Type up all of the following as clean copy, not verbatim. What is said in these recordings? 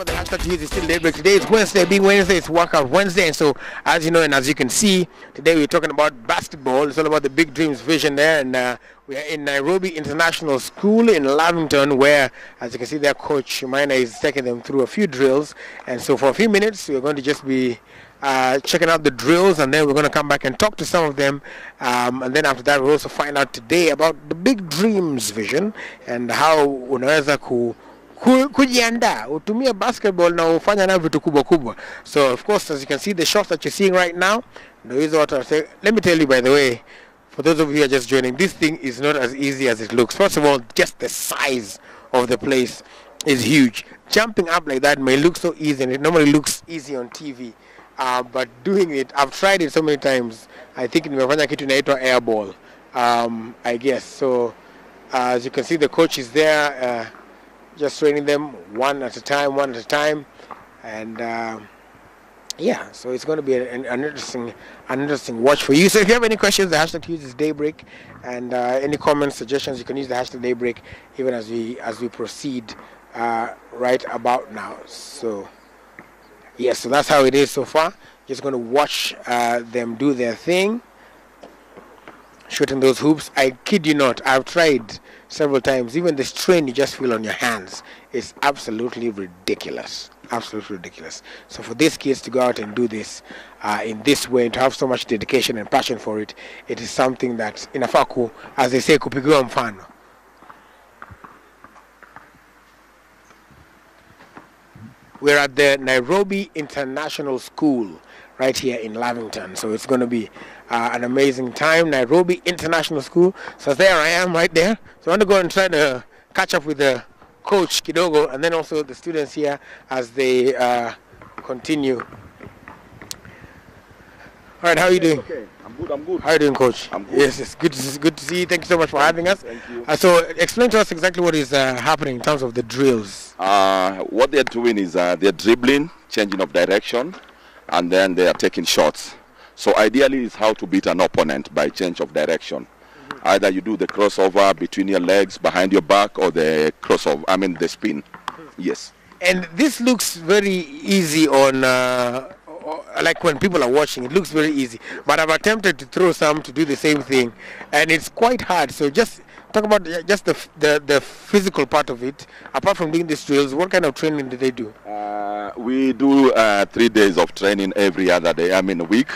remember the hashtag to use is still Daybreak. Today is Wednesday. Being Wednesday, it's Workout Wednesday. And so, as you know and as you can see, today we're talking about basketball. It's all about the Big Dreams vision there. And we are in Nairobi International School in Lavington, where, as you can see there, Coach Maina is taking them through a few drills. And so, for a few minutes, we're going to just be checking out the drills, and then we're going to come back and talk to some of them, and then after that we'll also find out today about the Big Dreams vision and how unaweza kujiandaa utumia basketball na ufanya na vitu kubwa kubwa. So of course, as you can see, the shots that you're seeing right now, let me tell you, by the way, for those of you who are just joining, this thing is not as easy as it looks. First of all, just the size of the place is huge. Jumping up like that may look so easy, and it normally looks easy on TV. But doing it, I've tried it so many times. I think nimefanya kitu inaitwa air ball, I guess. So as you can see, the coach is there, just training them one at a time, and yeah. So it's going to be an interesting watch for you. So if you have any questions, the hashtag to use is Daybreak, and any comments, suggestions, you can use the hashtag Daybreak even as we proceed right about now. So. Yes, so that's how it is so far. Just going to watch them do their thing, shooting those hoops. I kid you not, I've tried several times. Even the strain you just feel on your hands is absolutely ridiculous. Absolutely ridiculous. So for these kids to go out and do this in this way, and to have so much dedication and passion for it, it is something that inafaku, as they say, kupigiwa mfano. We're at the Nairobi International School right here in Lavington. So it's going to be an amazing time. Nairobi International School. So there I am right there. So I want to go and try to catch up with the coach Kidogo, and then also the students here as they continue. All right, how are you doing? Okay, I'm good. How are you doing, Coach? I'm good. Yes, it's good to see you. Thank you so much for having us. Thank you. So explain to us exactly what is happening in terms of the drills. What they're doing is they're dribbling, changing of direction, and then they are taking shots. So ideally is how to beat an opponent by change of direction. Either you do the crossover between your legs, behind your back, or the crossover, the spin. Yes. And this looks very easy on, like when people are watching, it looks very easy. But I've attempted to throw some to do the same thing, and it's quite hard. So just talk about just the physical part of it. Apart from doing these drills, what kind of training do they do? We do 3 days of training every other day, a week.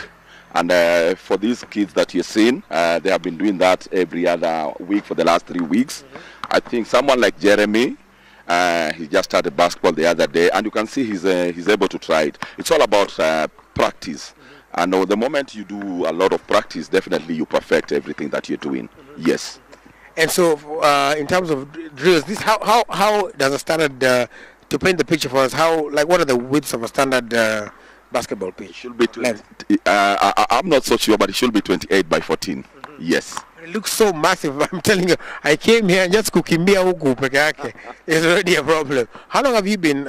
And for these kids that you're seeing, they have been doing that every other week for the last 3 weeks. I think someone like Jeremy, he just started basketball the other day, and you can see he's able to try it. It's all about practice. And the moment you do a lot of practice, definitely you perfect everything that you're doing. Yes. And so, in terms of drills, this how does a standard to paint the picture for us? What are the widths of a standard basketball pitch? It should be I'm not so sure, but it should be 28 by 14. Yes. It looks so massive. I'm telling you, I came here and just kukimbia huku peke yake is already a problem. How long have you been,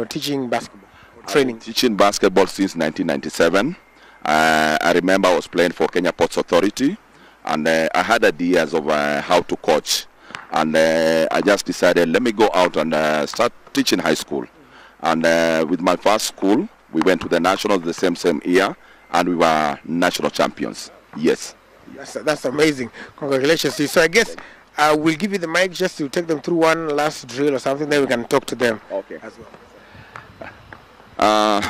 teaching basketball or training? Teaching basketball since 1997. I remember I was playing for Kenya Ports Authority. And I had ideas of how to coach, and I just decided, let me go out and start teaching high school. And with my first school, we went to the nationals the same year, and we were national champions. Yes. That's amazing. Congratulations to you. So I guess we'll give you the mic just to take them through one last drill or something, then we can talk to them. Okay. As well.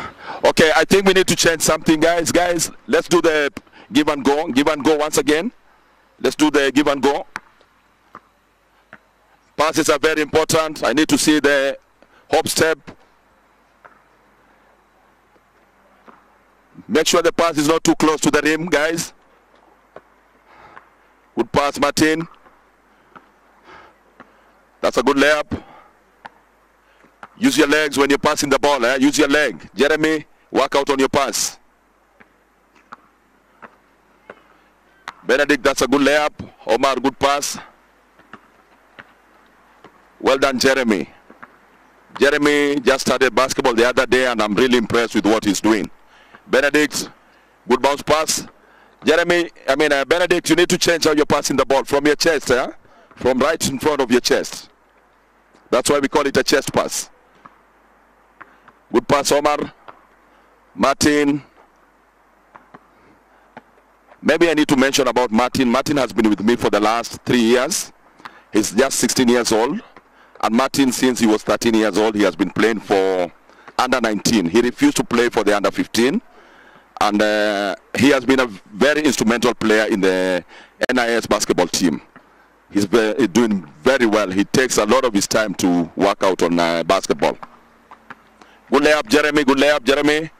Okay, I think we need to change something, guys. Guys, let's do the give and go once again. Let's do the give and go. Passes are very important. I need to see the hop step. Make sure the pass is not too close to the rim, guys. Good pass, Martin. That's a good layup. Use your legs when you're passing the ball. Use your leg. Jeremy, work out on your pass. Benedict, that's a good layup. Omar, good pass. Well done, Jeremy. Jeremy just started basketball the other day, and I'm really impressed with what he's doing. Benedict, good bounce pass. Jeremy, Benedict, you need to change how you're passing the ball from your chest, from right in front of your chest. That's why we call it a chest pass. Good pass, Omar. Martin. Maybe I need to mention about Martin. Martin has been with me for the last 3 years. He's just 16 years old. And Martin, since he was 13 years old, he has been playing for under 19. He refused to play for the under 15. And he has been a very instrumental player in the NIS basketball team. He's doing very well. He takes a lot of his time to work out on basketball. Good layup, Jeremy. Good layup, Jeremy.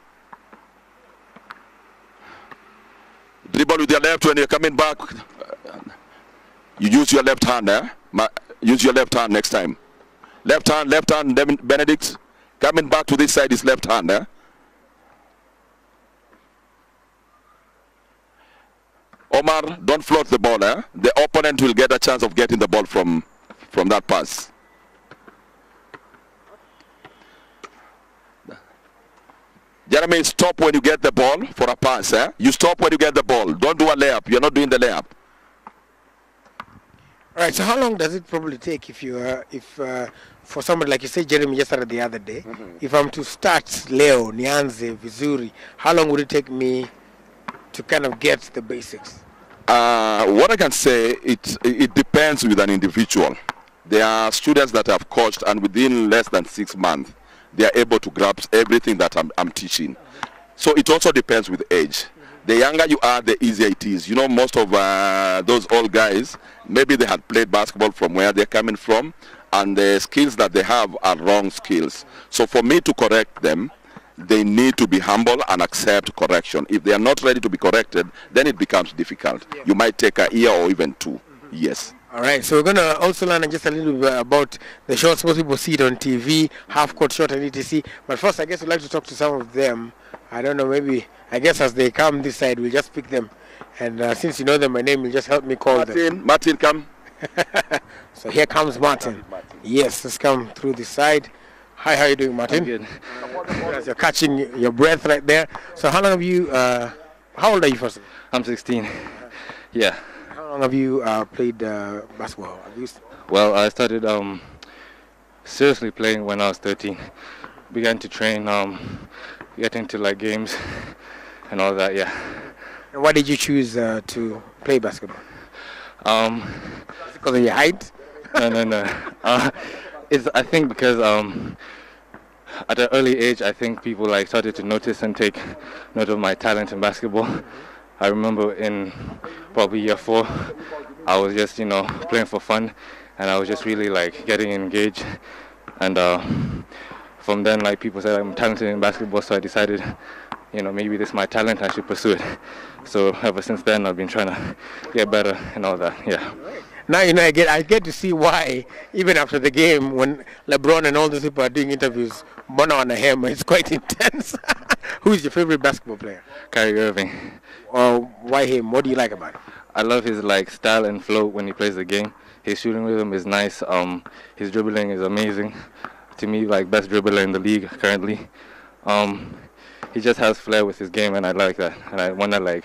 Dribble with your left when you're coming back. You use your left hand, use your left hand next time. Left hand, Benedict. Coming back to this side is left hand, Omar, don't float the ball, The opponent will get a chance of getting the ball from that pass. Jeremy, stop when you get the ball for a pass, You stop when you get the ball. Don't do a layup. You're not doing the layup. All right, so how long does it probably take for somebody like you say, Jeremy just started the other day, if I'm to start Leo, Nianze, Vizuri, how long would it take me to kind of get the basics? What I can say, it depends with an individual. There are students that have coached and within less than 6 months, they are able to grasp everything that I'm teaching. So it also depends with age. The younger you are, the easier it is. You know, most of those old guys, maybe they had played basketball from where they're coming from, and the skills that they have are wrong skills. So for me to correct them, they need to be humble and accept correction. If they are not ready to be corrected, then it becomes difficult. You might take a year or even 2. Yes. All right, so we're going to also learn just a little bit about the shots. Most people see it on TV, half-court shot and etc. But first, I guess we'd like to talk to some of them. I don't know, maybe, I guess as they come this side, we'll just pick them. And since you know them by name, you'll just help me call them. Martin, come. So here comes Martin. Yes, let's come through this side. Hi, how are you doing, Martin? I'm good. As you're catching your breath right there. So how long have you, how old are you first? I'm 16. Yeah. How long have you played basketball? Well, I started seriously playing when I was 13. Began to train, get into like games and all that, yeah. And why did you choose to play basketball? Is it because of your height? No. It's, I think because at an early age, I think people like started to notice and take note of my talent in basketball. I remember in probably year 4, I was just, playing for fun, and I was just really like getting engaged. And from then, like people said I'm talented in basketball, so I decided, maybe this is my talent, I should pursue it. So ever since then, I've been trying to get better and all that. Yeah. Now I get to see why even after the game when LeBron and all those people are doing interviews, Bono on him, it's quite intense. Who is your favorite basketball player? Kyrie Irving. Why him? What do you like about him? I love his like style and flow when he plays the game. His shooting rhythm is nice. His dribbling is amazing. To me, like best dribbler in the league currently. He just has flair with his game, and I like that. And I want to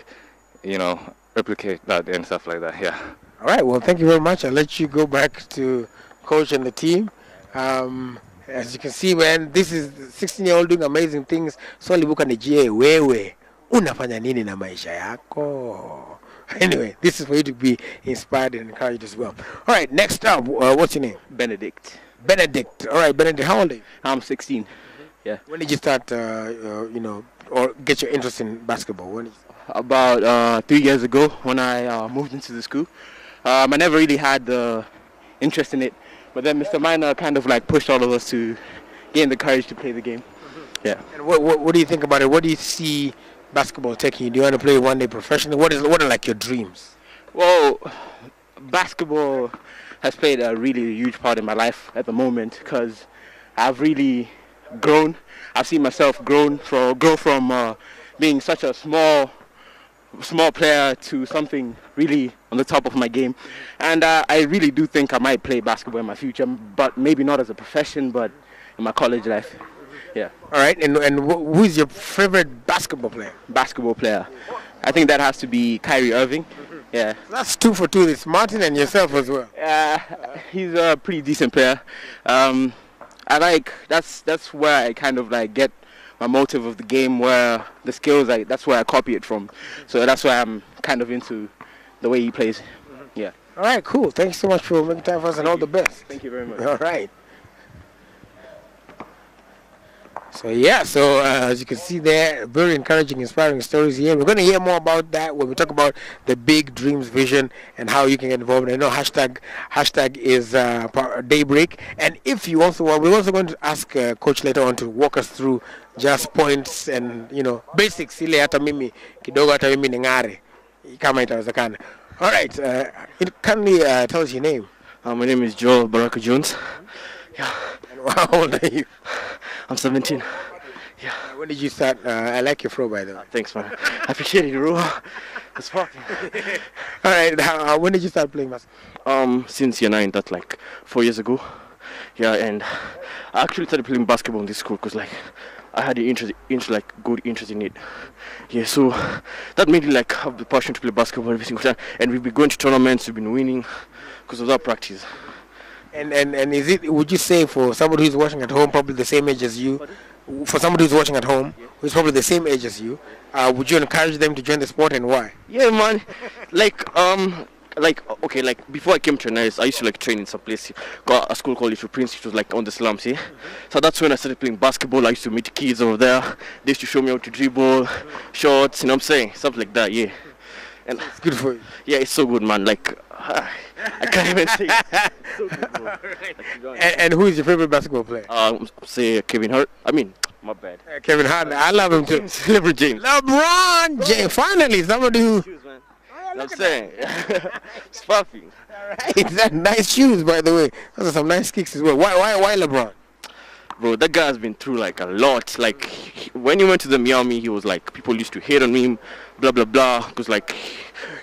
replicate that and stuff like that. Yeah. All right, well, thank you very much. I'll let you go back to coach and the team. As you can see, man, this is 16-year-old doing amazing things. Swali buka nijie wewe. Unafanya nini na maisha yako? Anyway, this is for you to be inspired and encouraged as well. All right, next up, what's your name? Benedict. Benedict. All right, Benedict, how old are you? I'm 16. Yeah. When did you start, or get your interest in basketball? When did you... About 3 years ago when I moved into the school. I never really had the interest in it, but then Mr. Minor kind of like pushed all of us to gain the courage to play the game. Yeah. And what do you think about it? What do you see basketball taking you? Do you want to play one day professionally? What are like your dreams? Well, basketball has played a really huge part in my life at the moment because I've really grown. I've seen myself grow from being such a small player to something really on the top of my game, and I really do think I might play basketball in my future, but maybe not as a profession, but in my college life. Yeah. All right, and who is your favorite basketball player? Basketball player, I think that has to be Kyrie Irving. Yeah. That's 2 for 2. It's Martin and yourself as well. He's a pretty decent player. That's where I kind of like get my motive of the game, where the skills, that's where I copy it from. So that's why I'm kind of into the way he plays. Yeah. All right, cool. Thanks so much for making time for us and all the best. Thank you very much. All right. So yeah, as you can see there, very encouraging, inspiring stories here. We're going to hear more about that when we talk about the big dreams vision and how you can get involved. I know hashtag is Daybreak, and if you also want, we're also going to ask Coach later on to walk us through just points and basics. Ile hata mimi kidogo hata mimi ningare kama itawezekana. All right, kindly tell us your name. My name is Joel Baraka Jones. Yeah. And how old are you? I'm 17. Yeah. When did you start? I like your fro, by the way. Thanks, man. I appreciate it, bro. It's popping. All right. When did you start playing basketball? Since year 9, that's like 4 years ago. Yeah, and I actually started playing basketball in this school because like I had the good interest in it. Yeah, so that made me like have the passion to play basketball every single time. And we've been going to tournaments, we've been winning because of that practice. And is it? Would you say for somebody who's watching at home, probably the same age as you, for somebody who's watching at home, who's probably the same age as you, would you encourage them to join the sport and why? Yeah, man. Like before I came to NIS, I used to like train in some place, got a school called Little Prince, which was like on the slums, yeah. So that's when I started playing basketball. I used to meet kids over there. They used to show me how to dribble, shots, you know what I'm saying, stuff like that, yeah. And it's good for you. Yeah, it's so good, man. Like I can't even say it. So good, bro. And who is your favorite basketball player? Say Kevin Hart. I mean, my bad. Kevin Hart. I love him too. LeBron James. LeBron James. Finally, somebody who. I'm saying. It's puffy. Alright, that's nice shoes, by the way. Those are some nice kicks as well. Why LeBron? Bro, that guy has been through like a lot. Like when he went to the Miami, he was like, people used to hate on him, blah blah blah. Because like,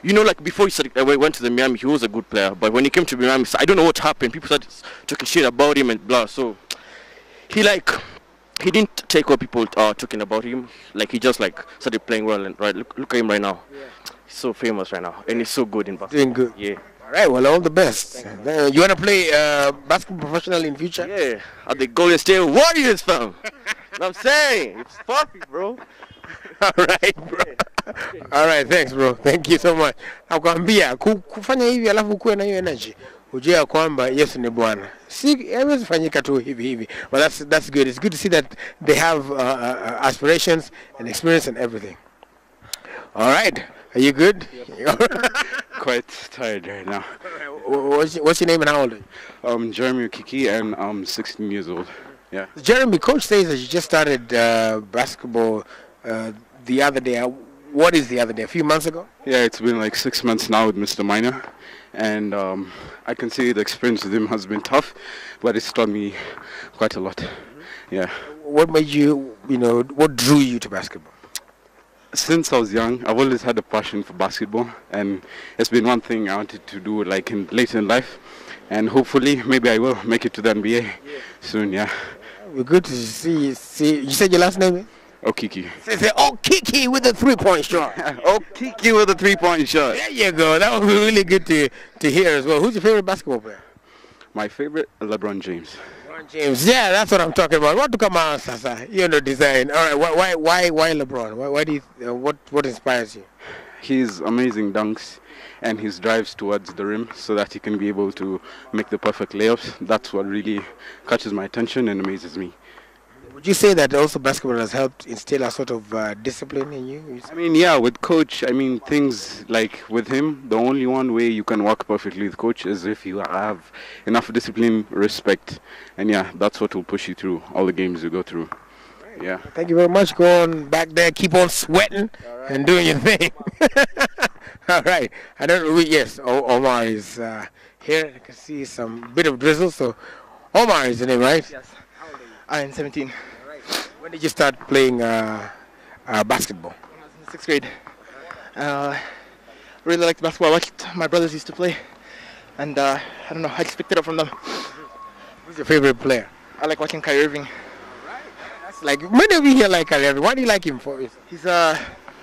like before he went to the Miami, he was a good player. But when he came to Miami, I don't know what happened. People started talking shit about him and blah. So he didn't take what people are talking about him. Like he just like started playing well and right. Look at him right now. Yeah. He's so famous right now, and he's so good in basketball. Doing good. Yeah. All right, well, all the best. You want to play basketball professionally in future? Yeah, at the Golden State Warriors, fam. I'm saying, it's perfect, bro. All right, bro. All right, thanks, bro. Thank you so much. Nakwambia kufanya hivi alafu kuwe na hiyo energy. Ujue ya kwamba Yesu ni Bwana. Si haiwezi fanyika tu hivi. But that's good. It's good to see that they have aspirations and experience and everything. All right. Are you good? Quite tired right now. What's your name and how old are you? I'm Jeremy Okiki and I'm 16 years old. Yeah. Jeremy, coach says that you just started basketball the other day. What is the other day? A few months ago? Yeah, it's been like 6 months now with Mr. Minor. And I can say the experience with him has been tough, but it's taught me quite a lot. Yeah. What made you, what drew you to basketball? Since I was young, I've always had a passion for basketball, and it's been one thing I wanted to do like later in life, and hopefully maybe I will make it to the NBA soon. Yeah. We're good to see. You said your last name? Okiki. Say Okiki with a 3-point shot. Okiki with a 3-point shot. There you go. That would be really good to hear as well. Who's your favorite basketball player? My favorite, LeBron James. James, yeah, that's what I'm talking about. What to come out, Sasa? Design. All right, why LeBron? Why do you? What inspires you? His amazing dunks and his drives towards the rim, so that he can be able to make the perfect layups. That's what really catches my attention and amazes me. Would you say that also basketball has helped instill a sort of discipline in you? I mean, yeah, with coach, I mean, things like with him, the only one way you can work perfectly with coach is if you have enough discipline, respect, and yeah, that's what will push you through all the games you go through. Right. Yeah. Thank you very much. Go on back there, keep on sweating and doing your thing. All right. I don't know. Yes, Omar is here. I can see some bit of drizzle. So, Omar is the name, right? Yes. I am 17. When did you start playing basketball? When I was in 6th grade. Really liked basketball. I watched my brothers used to play, and I don't know, I just picked it up from them. Who's your favorite player? I like watching Kyrie Irving. That's like many of you here like Kyrie Irving. Why do you like him for? He's a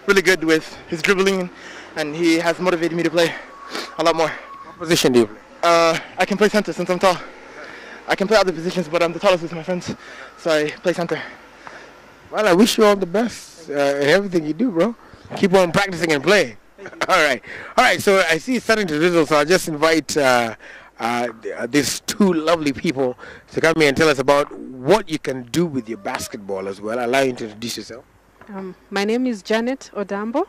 really good with his dribbling, and he has motivated me to play a lot more. What position do you play? I can play center since I'm tall. I can play other positions, but I'm the tallest with my friends, so I play center. Well, I wish you all the best in everything you do, bro. Keep on practicing and play. All right. So I see it's starting to drizzle, so I'll just invite these two lovely people to come here and tell us about what you can do with your basketball as well. I'll allow you to introduce yourself. My name is Janet Odambo.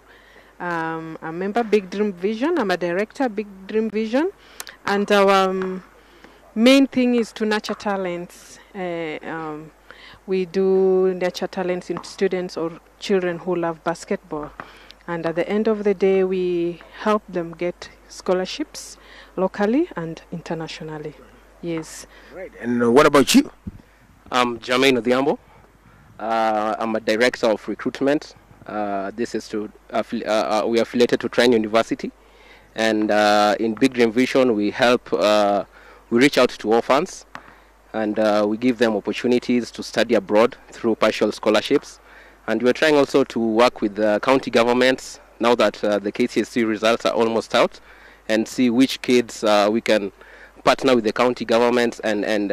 I'm a member Big Dream Vision. I'm a director Big Dream Vision, and our main thing is to nurture talents. We do nurture talents in students or children who love basketball. And at the end of the day, we help them get scholarships locally and internationally. Yes. Right. And what about you? I'm Jermaine Odhiambo. I'm a director of recruitment. This is to we are affiliated to Trine University, and in Big Dream Vision we help. We reach out to orphans, and we give them opportunities to study abroad through partial scholarships. And we're trying also to work with the county governments now that the KCSE results are almost out, and see which kids we can partner with the county governments and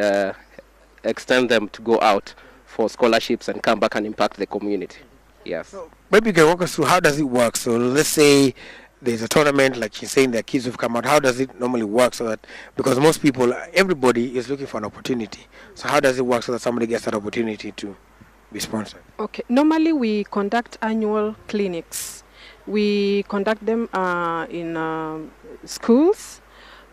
extend them to go out for scholarships and come back and impact the community. Yes. So maybe you can walk us through how does it work. So let's say there's a tournament, like she's saying, that kids have come out. How does it normally work? So that, because most people, everybody is looking for an opportunity. So how does it work so that somebody gets that opportunity to be sponsored? Okay. Normally we conduct annual clinics. We conduct them in schools.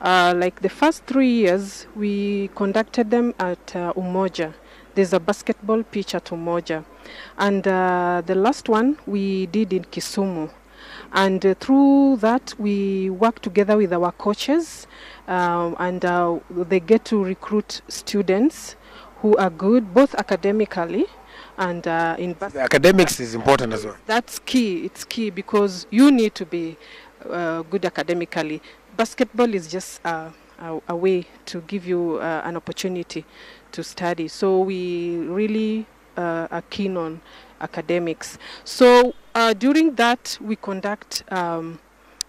Like the first 3 years, we conducted them at Umoja. There's a basketball pitch at Umoja. And the last one we did in Kisumu. And through that, we work together with our coaches, and they get to recruit students who are good, both academically and in basketball. The academics is important as well. That's key. It's key because you need to be good academically. Basketball is just a way to give you an opportunity to study. So we really are keen on academics. So during that, we conduct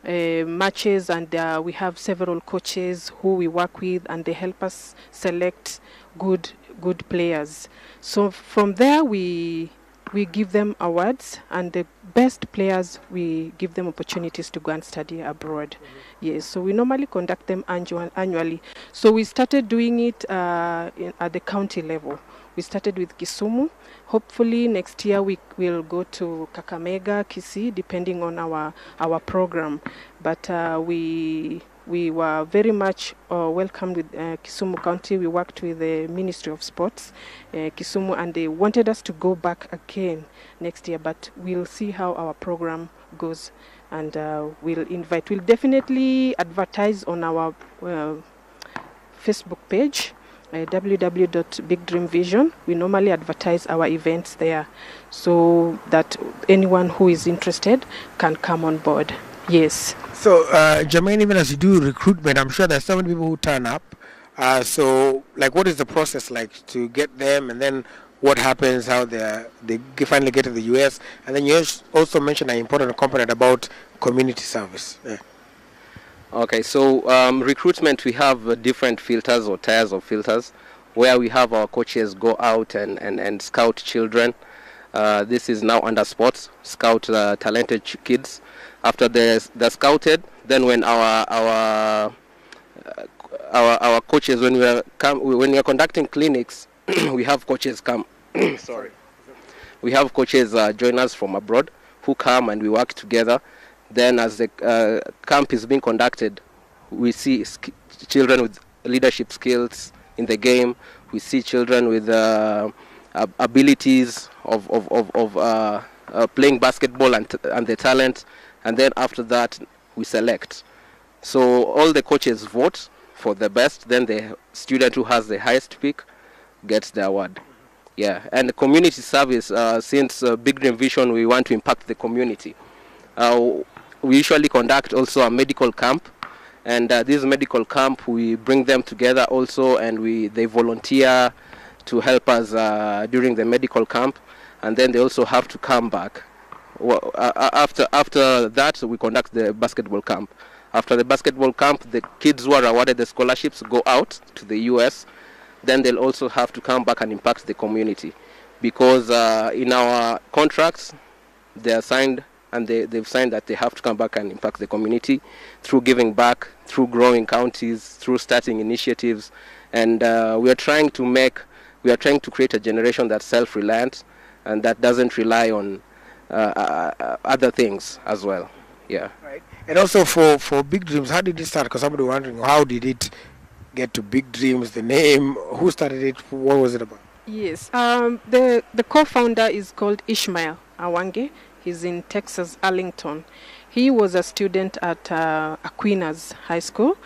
matches, and we have several coaches who we work with, and they help us select good players. So from there, we give them awards, and the best players, we give them opportunities to go and study abroad. Yes, so we normally conduct them annually. So we started doing it at the county level. We started with Kisumu. Hopefully next year we will go to Kakamega, Kisii, depending on our program. But we were very much welcomed with Kisumu County. We worked with the Ministry of Sports, Kisumu, and they wanted us to go back again next year. But we'll see how our program goes, and we'll definitely advertise on our Facebook page. www.bigdreamvision. We normally advertise our events there so that anyone who is interested can come on board. Yes. So, Jermaine, even as you do recruitment, I'm sure there's so many people who turn up. So, like, what is the process like to get them, and then what happens, how they finally get to the US? And then you also mentioned an important component about community service. Yeah. Okay, so recruitment, we have different filters or tiers of filters where we have our coaches go out and scout children. This is now under sports, scout talented kids. After they're scouted, then when our coaches, when we are conducting clinics, we have coaches come. Sorry, we have coaches join us from abroad who come, and we work together. Then as the camp is being conducted, we see children with leadership skills in the game. We see children with abilities of playing basketball and the talent. And then after that, we select. So all the coaches vote for the best. Then the student who has the highest pick gets the award. Yeah, and the community service, since Big Dream Vision, we want to impact the community. We usually conduct also a medical camp, and this medical camp, we bring them together also, and they volunteer to help us during the medical camp, and then they also have to come back after that, we conduct the basketball camp. After the basketball camp, the kids who are awarded the scholarships go out to the US. Then they'll also have to come back and impact the community, because in our contracts, they are signed, and they've signed that they have to come back and impact the community through giving back, through growing counties, through starting initiatives, and we are trying to create a generation that's self-reliant and that doesn't rely on other things as well. Yeah. Right. And also for Big Dreams, how did it start? Because somebody wondering, how did it get to Big Dreams? The name, who started it? What was it about? Yes, the co-founder is called Ishmael Awange. He's in Texas, Arlington. He was a student at Aquinas High School.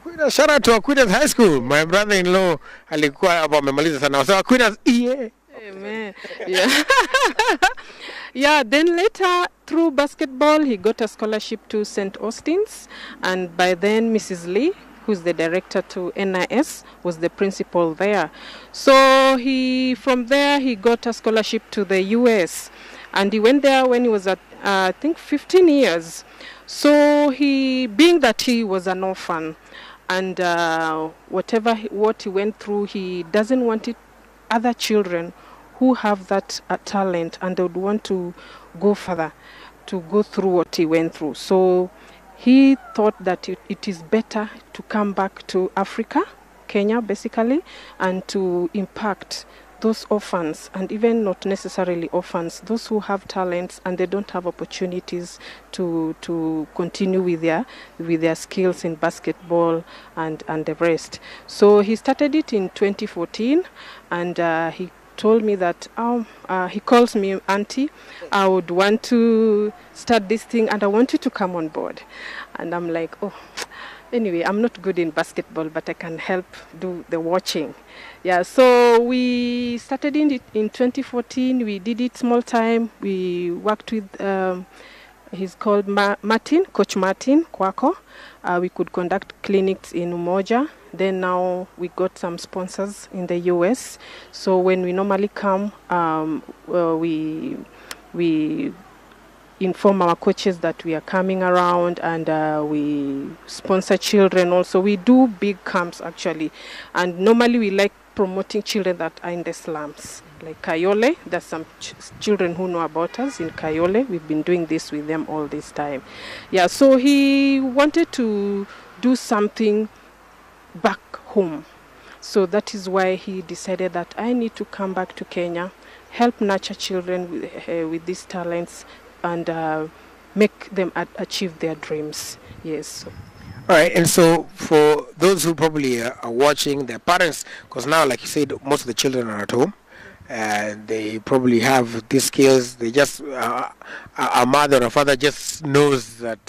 Aquinas, shout out to Aquinas High School. My brother-in-law alikuwa hapa amemaliza sana. So Aquinas, yeah. Amen. Yeah. Yeah, then later through basketball, he got a scholarship to St. Austin's, and by then Mrs. Lee, who's the director to NIS, was the principal there. So from there he got a scholarship to the US, and he went there when he was at I think 15 years. So being that he was an orphan, and what he went through, he doesn't want it other children who have that talent and they would want to go further, to go through what he went through. So he thought that it is better to come back to Africa, Kenya basically, and to impact those orphans, and even not necessarily orphans, those who have talents and they don't have opportunities to continue with their skills in basketball and the rest. So he started it in 2014, and he told me that he calls me auntie, I would want to start this thing and I want you to come on board. And I'm like, oh, anyway, I'm not good in basketball, but I can help do the watching. Yeah, so we started in 2014. We did it small time. We worked with, he's called Martin, Coach Martin Kwako. We could conduct clinics in Umoja. Then now we got some sponsors in the US. So when we normally come, we inform our coaches that we are coming around, and we sponsor children also. We do big camps actually, and normally we like promoting children that are in the slums. Like Kayole, there's some children who know about us in Kayole. We've been doing this with them all this time. Yeah, so he wanted to do something back home. So that is why he decided that I need to come back to Kenya, help nurture children with these talents, and make them achieve their dreams. Yes. All right, and so for those who probably are watching, their parents, because now, like you said, most of the children are at home, and they probably have these skills. They just, a mother or a father just knows that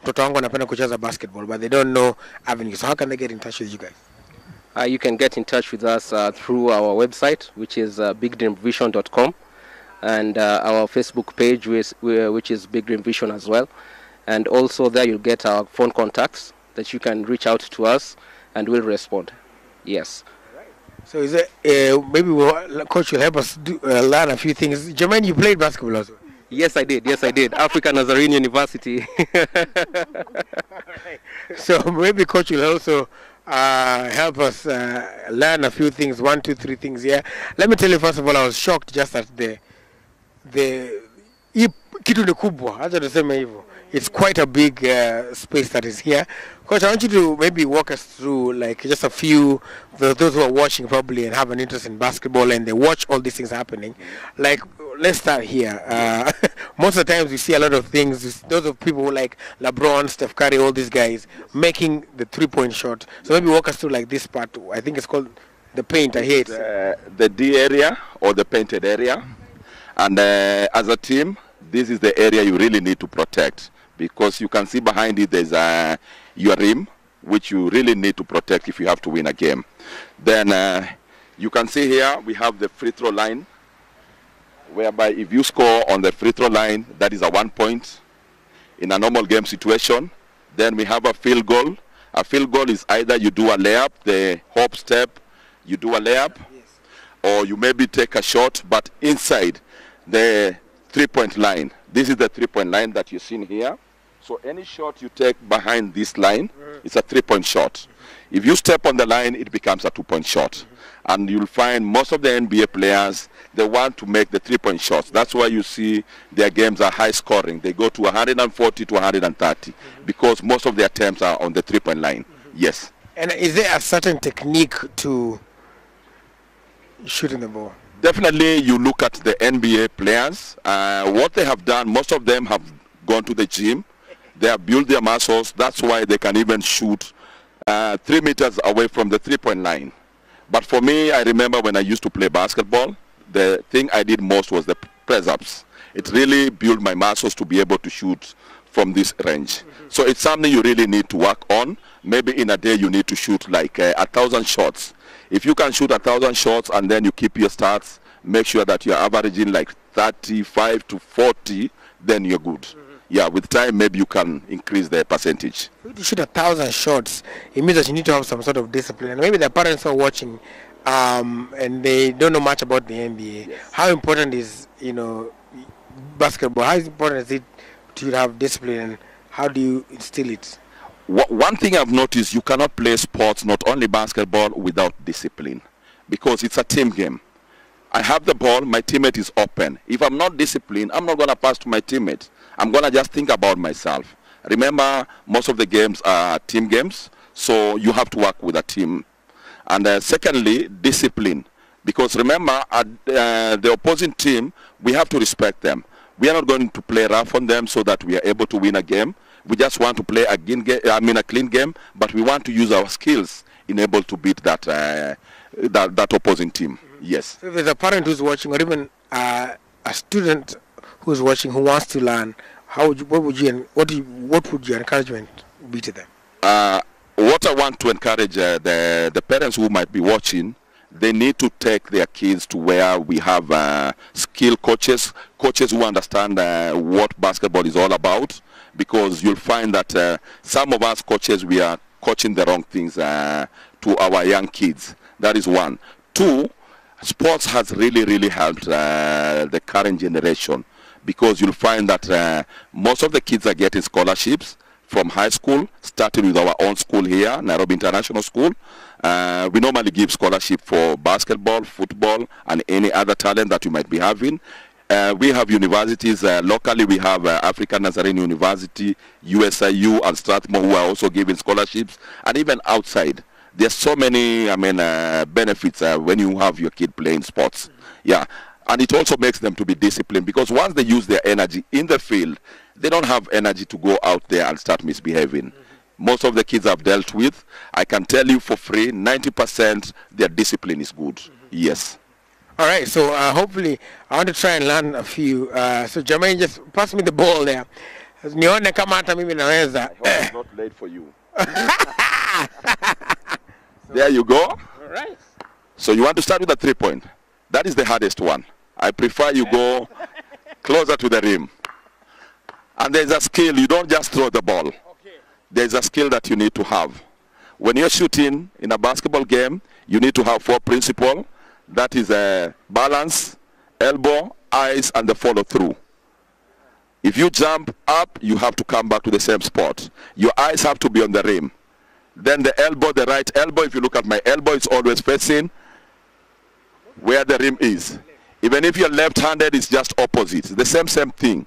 mtoto wangu anapenda kucheza basketball, but they don't know avenues. So how can they get in touch with you guys? You can get in touch with us through our website, which is bigdreamvision.com, and our Facebook page, which is Big Dream Vision as well. And also there you'll get our phone contacts that you can reach out to us and we'll respond. Yes. So is it, maybe coach will help us learn a few things. Jermaine, you played basketball also? Yes, I did. Yes, I did. African Nazarene University. Right. So maybe coach will also help us learn a few things, 1, 2, 3 things here. Let me tell you, first of all, I was shocked just at the kitu ni kubwa, acha tuseme hivyo. It's quite a big space that is here. Coach, I want you to maybe walk us through like just a few, those who are watching probably and have an interest in basketball and they watch all these things happening. Like, let's start here. Most of the times we see a lot of things, those of people like LeBron, Steph Curry, all these guys making the three-point shot. So maybe walk us through like this part. I think it's called the paint. I hate the D area or the painted area. And as a team, this is the area you really need to protect, because you can see behind it there's your rim, which you really need to protect if you have to win a game. Then you can see here we have the free throw line, whereby if you score on the free throw line, that is a 1 point in a normal game situation. Then we have a field goal. A field goal is either you do a layup, the hop step, you do a layup, or you maybe take a shot, but inside the 3-point line. This is the 3-point line that you're seeing here. So any shot you take behind this line, it's a 3-point shot. If you step on the line, it becomes a 2-point shot. And you'll find most of the NBA players, they want to make the 3-point shots. That's why you see their games are high scoring. They go to 140 to 130 because most of their attempts are on the 3-point line. Yes. And is there a certain technique to shooting the ball? Definitely, you look at the NBA players. What they have done, most of them have gone to the gym. They have built their muscles. That's why they can even shoot 3 meters away from the 3-point line. But for me, I remember when I used to play basketball, the thing I did most was the press-ups. It really built my muscles to be able to shoot from this range. So it's something you really need to work on. Maybe in a day you need to shoot like 1,000 shots. If you can shoot 1,000 shots and then you keep your stats, make sure that you're averaging like 35 to 40, then you're good. Yeah, with time maybe you can increase the percentage. If you shoot 1,000 shots, it means that you need to have some sort of discipline. And maybe the parents are watching and they don't know much about the NBA. Yes. How important is, basketball? How important is it to have discipline, and how do you instill it? One thing I've noticed, you cannot play sports, not only basketball, without discipline, because it's a team game. I have the ball, my teammate is open. If I'm not disciplined, I'm not going to pass to my teammate. I'm going to just think about myself. Remember, most of the games are team games, so you have to work with a team. And secondly, discipline. Because remember, the opposing team, we have to respect them. We are not going to play rough on them so that we are able to win a game. We just want to play a clean game, but we want to use our skills in able to beat that opposing team. Yes. So if there's a parent who's watching, or even a student who's watching who wants to learn, what would your encouragement be to them? What I want to encourage the parents who might be watching, they need to take their kids to where we have skilled coaches who understand what basketball is all about, because you'll find that some of us coaches, we are coaching the wrong things to our young kids. That is one. Two, sports has really helped the current generation, because you'll find that most of the kids are getting scholarships from high school, starting with our own school here, Nairobi International School. We normally give scholarship for basketball, football, and any other talent that you might be having. We have universities locally. We have African Nazarene University, USIU, and Strathmore, who are also giving scholarships, and even outside. There's so many, benefits when you have your kid playing sports. Yeah, and it also makes them to be disciplined, because once they use their energy in the field, they don't have energy to go out there and start misbehaving. Most of the kids I've dealt with, I can tell you for free, 90% their discipline is good. Yes. All right, so hopefully I want to try and learn a few. So Jermaine, just pass me the ball there. Nione kama hata mimi naweza. I hope it's not late for you. There you go. All right. So you want to start with a 3-point. That is the hardest one. I prefer you go closer to the rim. And there's a skill. You don't just throw the ball. Okay. There's a skill that you need to have. When you're shooting in a basketball game, you need to have 4 principles. That is balance, elbow, eyes, and the follow through. If you jump up, you have to come back to the same spot. Your eyes have to be on the rim. Then the elbow, the right elbow, if you look at my elbow, it's always facing where the rim is. Even if you're left-handed, it's just opposite. It's the same thing.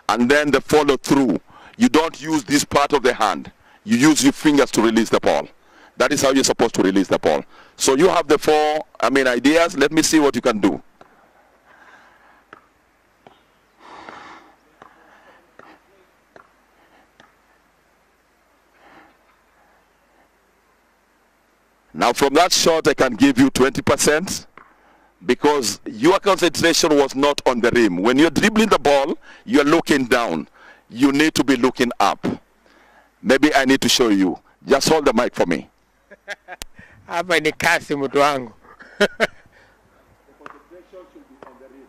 And then the follow through. You don't use this part of the hand. You use your fingers to release the ball. That is how you're supposed to release the ball. So you have the 4, ideas. Let me see what you can do. Now from that shot, I can give you 20%, because your concentration was not on the rim. When you're dribbling the ball, you're looking down. You need to be looking up. Maybe I need to show you. Just hold the mic for me. Hapa ni kasi mtu wangu. The concentration should be on the rim.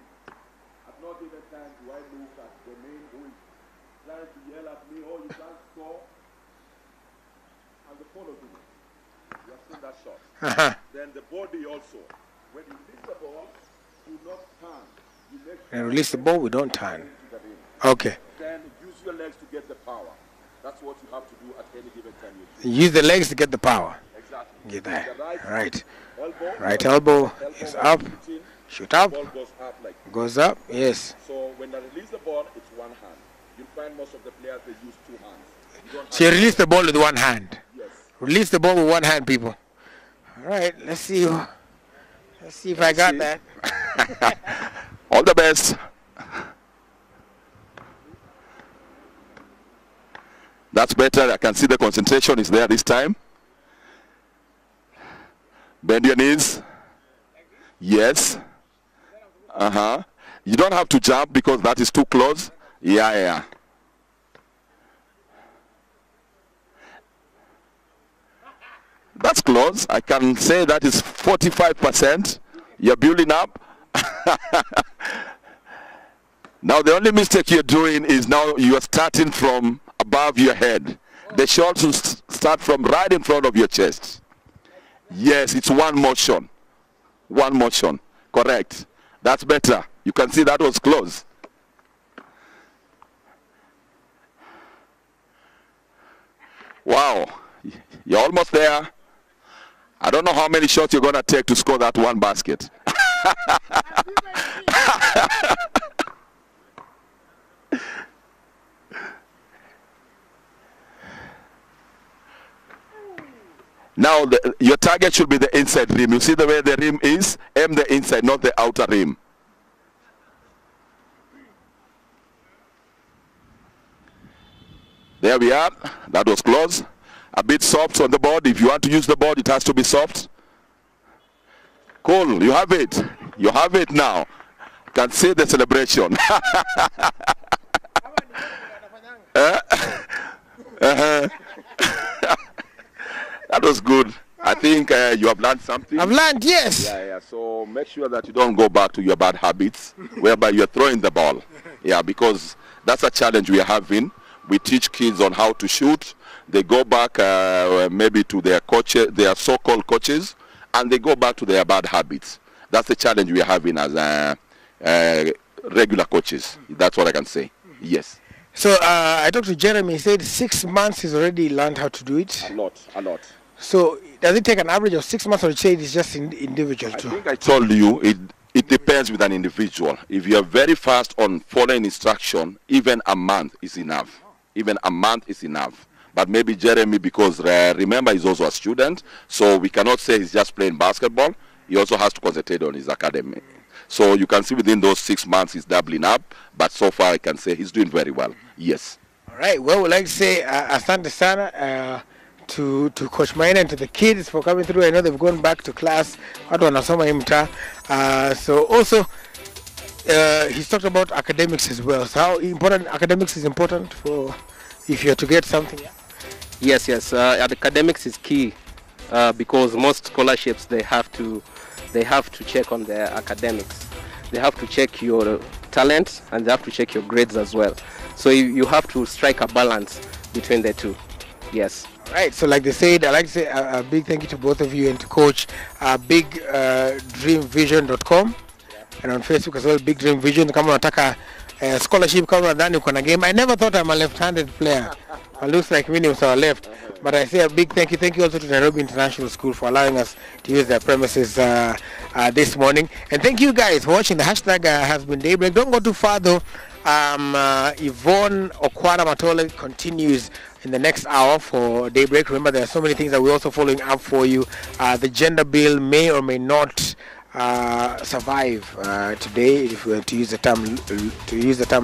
At not even time do I look at the man who is trying to yell at me, oh, you can't score. And the follow through. You have seen that shot. Then the body also. When you lift the ball, do not stand. And release the ball, we don't turn. Okay. Then use your legs to get the power. That's what you have to do at any given time. Use the legs to get the power. Exactly. Get that. All right. Elbow. Right elbow is up. Shoot up. Ball goes up like. Goes up. Yes. So when they release the ball, it's one hand. You'll find most of the players, they use two hands. So you release the ball with one hand. Yes. Release the ball with one hand, people. All right. Let's see. Let's see if I got that. All the best. That's better. I can see the concentration is there this time. Bend your knees. Yes. You don't have to jump because that is too close. Yeah. That's close. I can say that is 45%. You're building up. Now the only mistake you're doing is now you're starting from above your head. The shot should start from right in front of your chest. Yes, it's one motion. One motion. Correct. That's better. You can see that was close. Wow. You're almost there. I don't know how many shots you're going to take to score that one basket. Now, your target should be the inside rim. You see the way the rim is? Aim the inside, not the outer rim. There we are. That was close. A bit soft on the board. If you want to use the board, it has to be soft. Cool. You have it. You have it now. You can see the celebration. That was good. I think you have learned something. I've learned, yes. Yeah. So make sure that you don't go back to your bad habits, whereby you're throwing the ball. Yeah, because that's a challenge we are having. We teach kids on how to shoot. They go back maybe to their coaches, their so-called coaches, and they go back to their bad habits. That's the challenge we are having as regular coaches. That's what I can say. Yes. So I talked to Jeremy. He said 6 months he's already learned how to do it. A lot. So does it take an average of 6 months, or you say it's just individual too? I think I told you it depends with an individual. If you are very fast on following instruction, even a month is enough. Even a month is enough. But maybe Jeremy, because remember he's also a student, so we cannot say he's just playing basketball. He also has to concentrate on his academy. So you can see within those 6 months he's doubling up, but so far I can say he's doing very well. Yes. All right. Well, we'd like to say asante sana to Coach Maina and to the kids for coming through. I know they've gone back to class. Watu wanasoma hii mtaa. So also he's talked about academics as well. So how important academics is important for if you're to get something? Yes. Academics is key because most scholarships they have to check on their academics. They have to check your talent and they have to check your grades as well. So you have to strike a balance between the two. Yes. Right. So like they said, I'd like to say a big thank you to both of you and to Coach bigdreamvision.com and on Facebook as well, Big Dream Vision. Kama unataka scholarship, kama unadhani uko na game. I never thought I'm a left-handed player. It looks like many was our left. But I say a big thank you. Thank you also to Nairobi International School for allowing us to use their premises this morning. And thank you guys for watching. The hashtag has been Daybreak. Don't go too far though. Yvonne Okwara Matole continues in the next hour for Daybreak. Remember, there are so many things that we're also following up for you. The gender bill may or may not survive today, if we were to use the term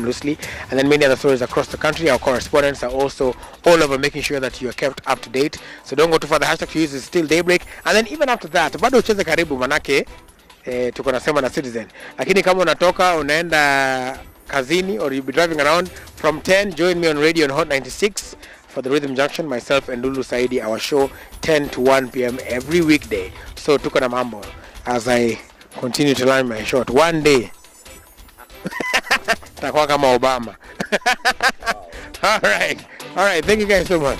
loosely, and then many other stories across the country. Our correspondents are also all over making sure that you are kept up to date. So don't go too far. The hashtag to use is still Daybreak, and then even after that, bado ucheze karibu manake tuko nasema na Citizen. Lakini kama unatoka unaenda kazini or you'll be driving around from 10, join me on radio on Hot 96 for the Rhythm Junction. Myself and Lulu Saidi, our show 10 to 1 p.m. every weekday. So tuko na mambo as I continue to learn my shot. One day takuwa kama Obama. All right. Thank you guys so much.